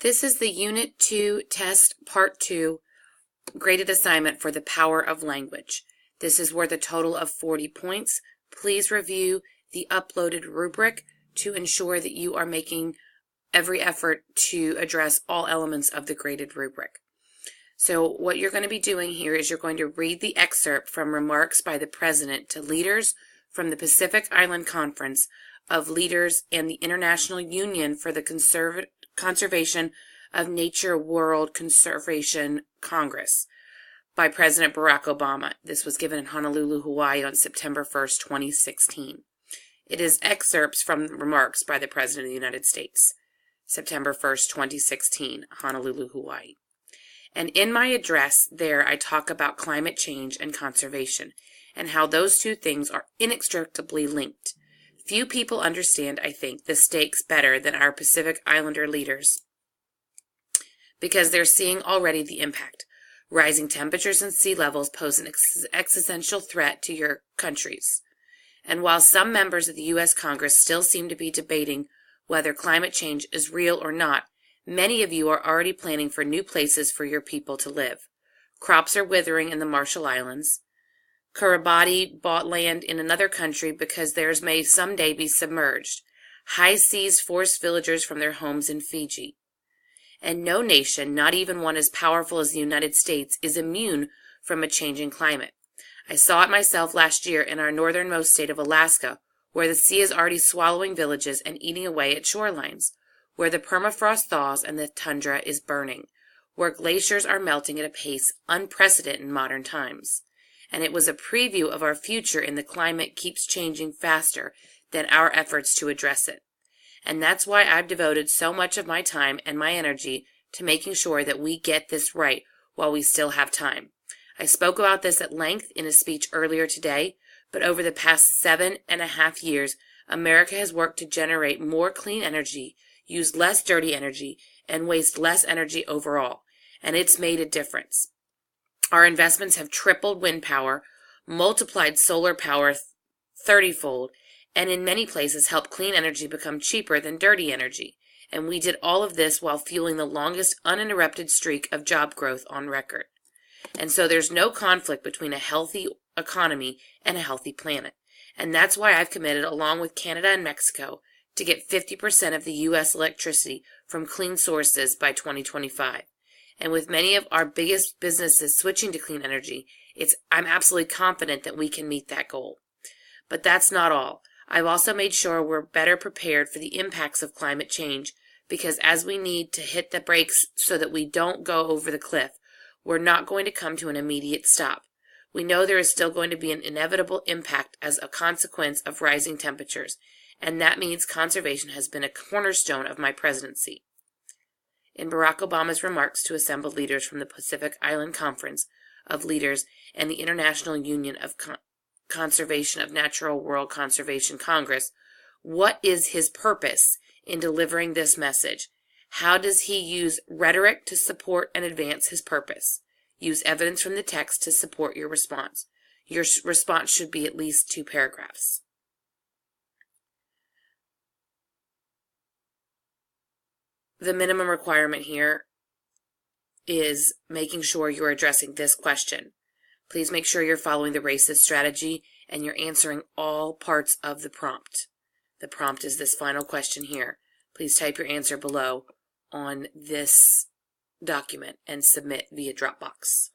This is the Unit 2 Test Part 2 graded assignment for the power of language. This is worth a total of 40 points. Please review the uploaded rubric to ensure that you are making every effort to address all elements of the graded rubric. So what you're going to be doing here is you're going to read the excerpt from remarks by the President to leaders from the Pacific Island Conference of Leaders and the International Union for the Conservation of Nature World Conservation Congress by President Barack Obama. This was given in Honolulu, Hawaii on September 1st, 2016. It is excerpts from remarks by the President of the United States, September 1st, 2016, Honolulu, Hawaii. And in my address there, I talk about climate change and conservation and how those two things are inextricably linked. Few people understand, I think, the stakes better than our Pacific Islander leaders because they're seeing already the impact. Rising temperatures and sea levels pose an existential threat to your countries. And while some members of the U.S. Congress still seem to be debating whether climate change is real or not, many of you are already planning for new places for your people to live. Crops are withering in the Marshall Islands. Kiribati bought land in another country because theirs may someday be submerged. High seas forced villagers from their homes in Fiji. And no nation, not even one as powerful as the United States, is immune from a changing climate. I saw it myself last year in our northernmost state of Alaska, where the sea is already swallowing villages and eating away at shorelines, where the permafrost thaws and the tundra is burning, where glaciers are melting at a pace unprecedented in modern times. And it was a preview of our future in the climate keeps changing faster than our efforts to address it. And that's why I've devoted so much of my time and my energy to making sure that we get this right while we still have time. I spoke about this at length in a speech earlier today, but over the past 7.5 years, America has worked to generate more clean energy, use less dirty energy, and waste less energy overall. And it's made a difference. Our investments have tripled wind power, multiplied solar power 30-fold, and in many places helped clean energy become cheaper than dirty energy. And we did all of this while fueling the longest uninterrupted streak of job growth on record. And so there's no conflict between a healthy economy and a healthy planet. And that's why I've committed, along with Canada and Mexico, to get 50% of the U.S. electricity from clean sources by 2025. And with many of our biggest businesses switching to clean energy, I'm absolutely confident that we can meet that goal. But that's not all. I've also made sure we're better prepared for the impacts of climate change, because as we need to hit the brakes so that we don't go over the cliff, we're not going to come to an immediate stop. We know there is still going to be an inevitable impact as a consequence of rising temperatures, and that means conservation has been a cornerstone of my presidency. In Barack Obama's remarks to assembled leaders from the Pacific Island Conference of Leaders and the International Union of Conservation of Natural World Conservation Congress, what is his purpose in delivering this message? How does he use rhetoric to support and advance his purpose? Use evidence from the text to support your response. Your response should be at least 2 paragraphs. The minimum requirement here is making sure you're addressing this question. Please make sure you're following the racist strategy and you're answering all parts of the prompt. The prompt is this final question here. Please type your answer below on this document and submit via Dropbox.